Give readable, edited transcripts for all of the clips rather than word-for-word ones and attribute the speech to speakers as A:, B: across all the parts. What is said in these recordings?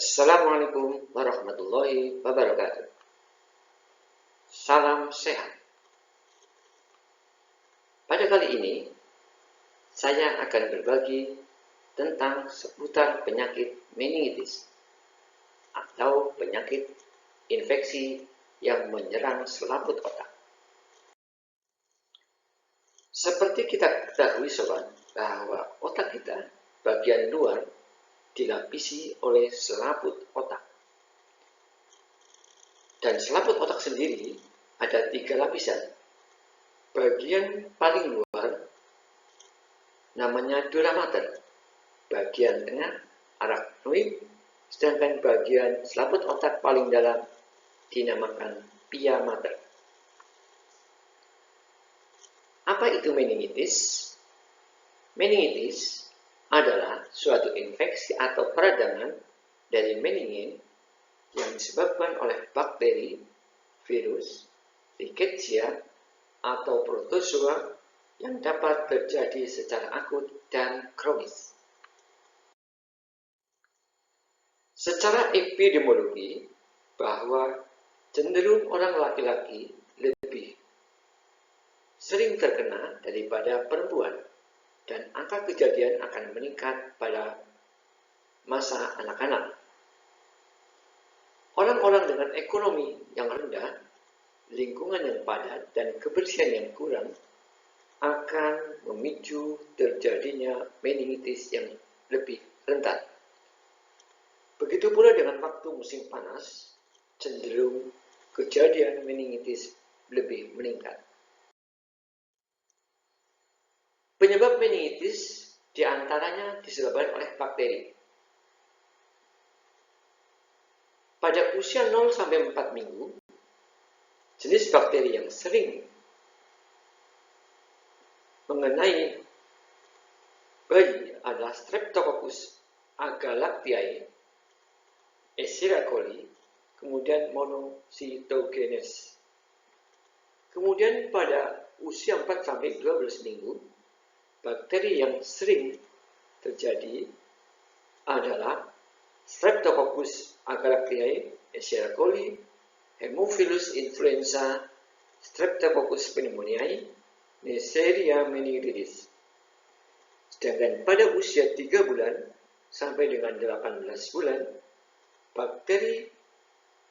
A: Assalamualaikum warahmatullahi wabarakatuh. Salam sehat. Pada kali ini, saya akan berbagi tentang seputar penyakit meningitis atau penyakit infeksi yang menyerang selaput otak. Seperti kita ketahui sobat, bahwa otak kita bagian luar dilapisi oleh selaput otak. Dan selaput otak sendiri ada 3 lapisan. Bagian paling luar namanya dura mater, bagian tengah arachnoid, sedangkan bagian selaput otak paling dalam dinamakan pia mater. Apa itu meningitis? Meningitis adalah suatu infeksi atau peradangan dari meningin yang disebabkan oleh bakteri, virus, rickettsia, atau protozoa yang dapat terjadi secara akut dan kronis. Secara epidemiologi, bahwa cenderung orang laki-laki lebih sering terkena daripada perempuan, dan angka kejadian akan meningkat pada masa anak-anak. Orang-orang dengan ekonomi yang rendah, lingkungan yang padat, dan kebersihan yang kurang akan memicu terjadinya meningitis yang lebih rentan. Begitu pula dengan waktu musim panas, cenderung kejadian meningitis lebih meningkat. Penyebab meningitis diantaranya disebabkan oleh bakteri. Pada usia 0-4 minggu, jenis bakteri yang sering mengenai bayi adalah Streptococcus agalactiae, Escherichia coli, kemudian monocytogenes. Kemudian pada usia 4-12 minggu, bakteri yang sering terjadi adalah Streptococcus agalactiae, Escherichia coli, Haemophilus influenza, Streptococcus pneumoniae, Neisseria meningitidis. Sedangkan pada usia 3 bulan sampai dengan 18 bulan, bakteri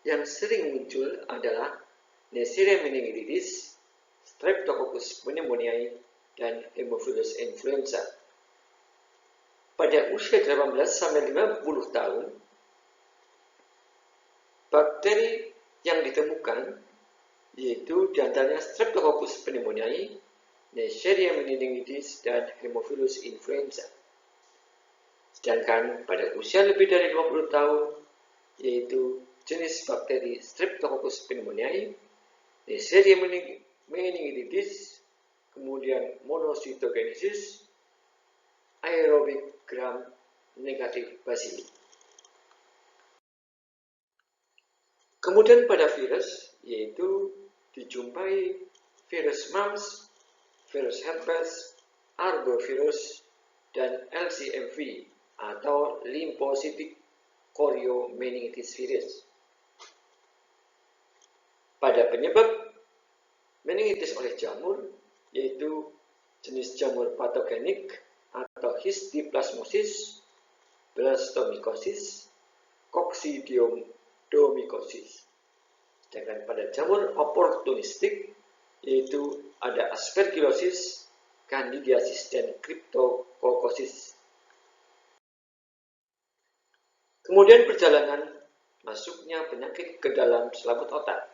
A: yang sering muncul adalah Neisseria meningitidis, Streptococcus pneumoniae, dan Haemophilus influenza. Pada usia 18-50 tahun, bakteri yang ditemukan yaitu diantaranya Streptococcus pneumoniae, Neisseria meningitidis, dan Haemophilus influenza. Sedangkan pada usia lebih dari 50 tahun, yaitu jenis bakteri Streptococcus pneumoniae, Neisseria meningitidis, kemudian monocytogenesis, aerobic gram negatif bacilli. Kemudian pada virus, yaitu dijumpai virus mumps, virus herpes, arbovirus, dan LCMV atau lymphocytic choriomeningitis virus. Pada penyebab meningitis oleh jamur, yaitu jenis jamur patogenik atau histiplasmosis, blastomycosis, coccidioidomycosis. Sedangkan pada jamur oportunistik, yaitu ada aspergillosis, candidiasis, dan cryptococcosis. Kemudian perjalanan masuknya penyakit ke dalam selaput otak.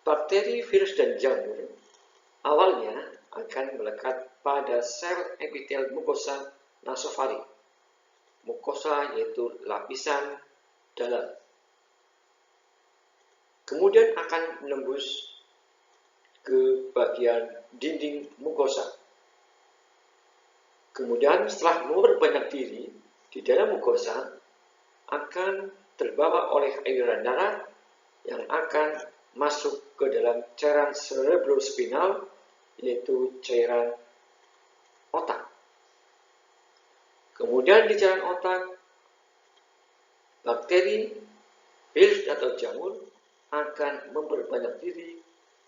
A: Bakteri, virus, dan jamur awalnya akan melekat pada sel epitel mukosa nasofaring. Mukosa yaitu lapisan dalam. Kemudian akan menembus ke bagian dinding mukosa. Kemudian setelah memperbanyak diri di dalam mukosa, akan terbawa oleh aliran darah yang akan masuk ke dalam cairan cerebrospinal, yaitu cairan otak. Kemudian di cairan otak bakteri, virus atau jamur akan memperbanyak diri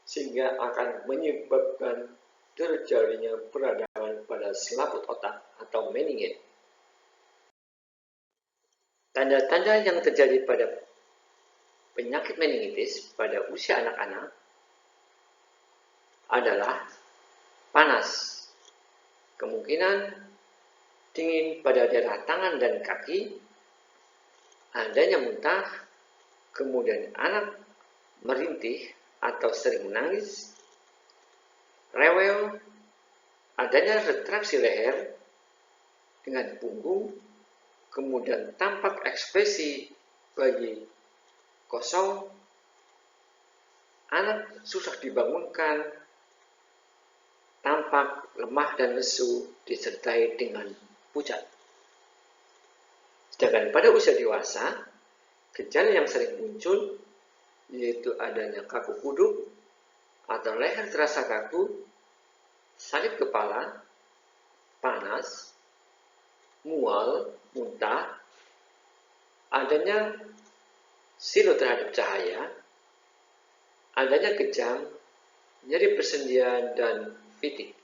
A: sehingga akan menyebabkan terjadinya peradangan pada selaput otak atau meninge. Tanda-tanda yang terjadi pada penyakit meningitis pada usia anak-anak adalah panas, kemungkinan dingin pada daerah tangan dan kaki, adanya muntah, kemudian anak merintih atau sering menangis, rewel, adanya retraksi leher dengan punggung, kemudian tampak ekspresi bayi kosong, anak susah dibangunkan, tampak lemah dan lesu disertai dengan pucat. Sedangkan pada usia dewasa, gejala yang sering muncul yaitu adanya kaku kuduk atau leher terasa kaku, sakit kepala, panas, mual, muntah, adanya silau terhadap cahaya, adanya kejang, nyeri persendian, dan fatigue.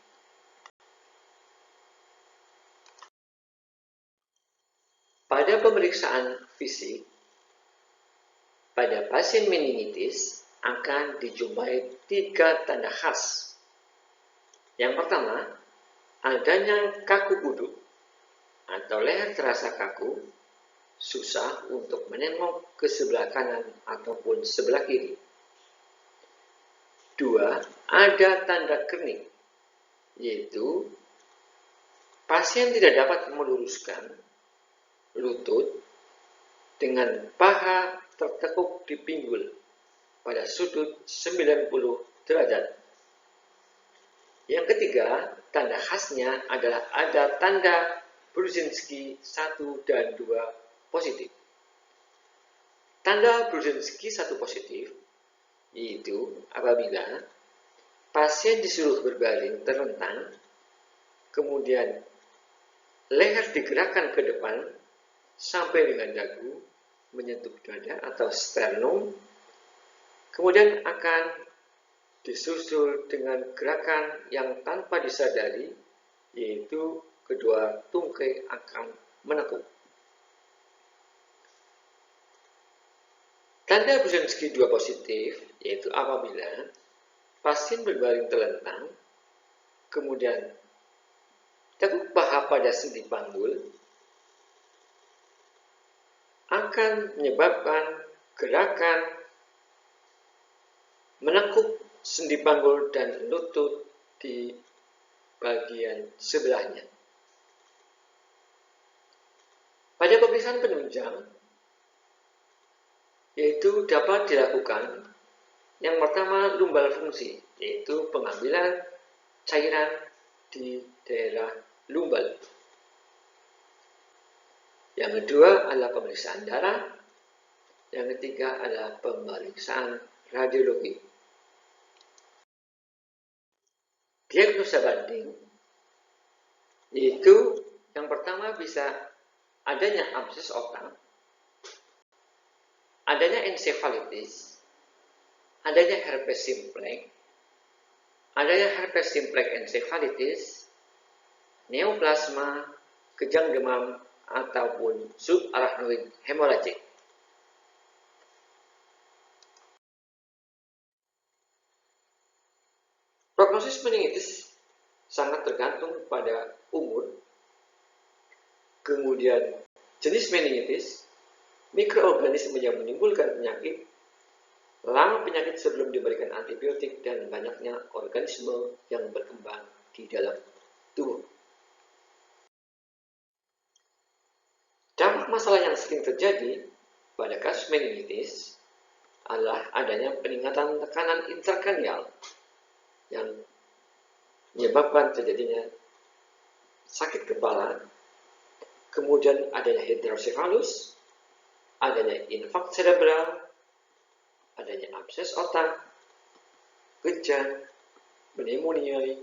A: Pada pemeriksaan fisik, pada pasien meningitis akan dijumpai 3 tanda khas. Yang pertama, adanya kaku kuduk atau leher terasa kaku, susah untuk menengok ke sebelah kanan ataupun sebelah kiri. 2, ada tanda kerning, yaitu pasien tidak dapat meluruskan lutut dengan paha tertekuk di pinggul pada sudut 90 derajat. Yang ketiga, tanda khasnya adalah ada tanda Brudzinski 1 dan 2 positif. Tanda Brudzinski 1 positif yaitu apabila pasien disuruh berbaring terlentang, kemudian leher digerakkan ke depan sampai dengan dagu menyentuh dada atau sternum, kemudian akan disusul dengan gerakan yang tanpa disadari, yaitu kedua tungkai akan menekuk. Tanda Brudzinski 2 positif yaitu apabila pasien berbaring terlentang, kemudian tekuk paha pada sendi panggul, akan menyebabkan gerakan menekuk sendi panggul dan lutut di bagian sebelahnya. Pada pemeriksaan penunjang, yaitu dapat dilakukan yang pertama lumbal fungsi, yaitu pengambilan cairan di daerah lumbal. Yang kedua adalah pemeriksaan darah. Yang ketiga adalah pemeriksaan radiologi. Diagnosa banding yaitu yang pertama bisa adanya abses otak, adanya ensefalitis, adanya herpes simplex, adanya herpes simplex ensefalitis, neoplasma, kejang demam, ataupun subarachnoid hemorrhagik. Prognosis meningitis sangat tergantung pada umur, kemudian jenis meningitis, mikroorganisme yang menimbulkan penyakit, lama penyakit sebelum diberikan antibiotik, dan banyaknya organisme yang berkembang di dalam tubuh. Dampak masalah yang sering terjadi pada kasus meningitis adalah adanya peningkatan tekanan intrakranial yang menyebabkan terjadinya sakit kepala, kemudian adanya hidrosefalus, adanya infark cerebral, adanya abses otak, kejang, pneumonia,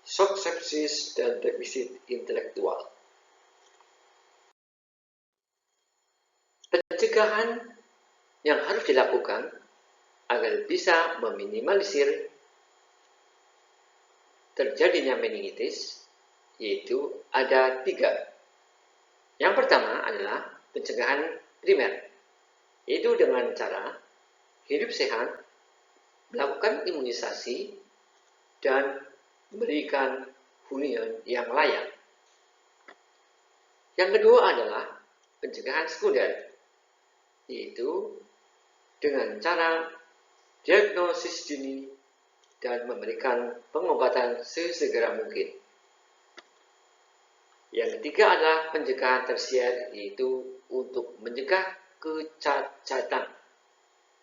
A: shock sepsis, dan defisit intelektual. Pencegahan yang harus dilakukan agar bisa meminimalisir terjadinya meningitis yaitu ada 3. Yang pertama adalah pencegahan primer, yaitu dengan cara hidup sehat, melakukan imunisasi, dan memberikan hunian yang layak. Yang kedua adalah pencegahan sekunder, yaitu dengan cara diagnosis dini dan memberikan pengobatan sesegera mungkin. Yang ketiga adalah pencegahan tersier, yaitu untuk mencegah kecacatan,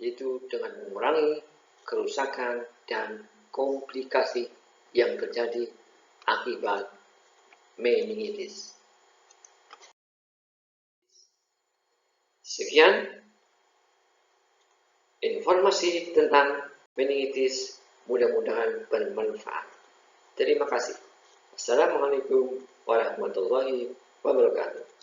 A: yaitu dengan mengurangi kerusakan dan komplikasi yang terjadi akibat meningitis. Sekian informasi tentang meningitis, mudah-mudahan bermanfaat. Terima kasih. Assalamualaikum warahmatullahi wabarakatuh.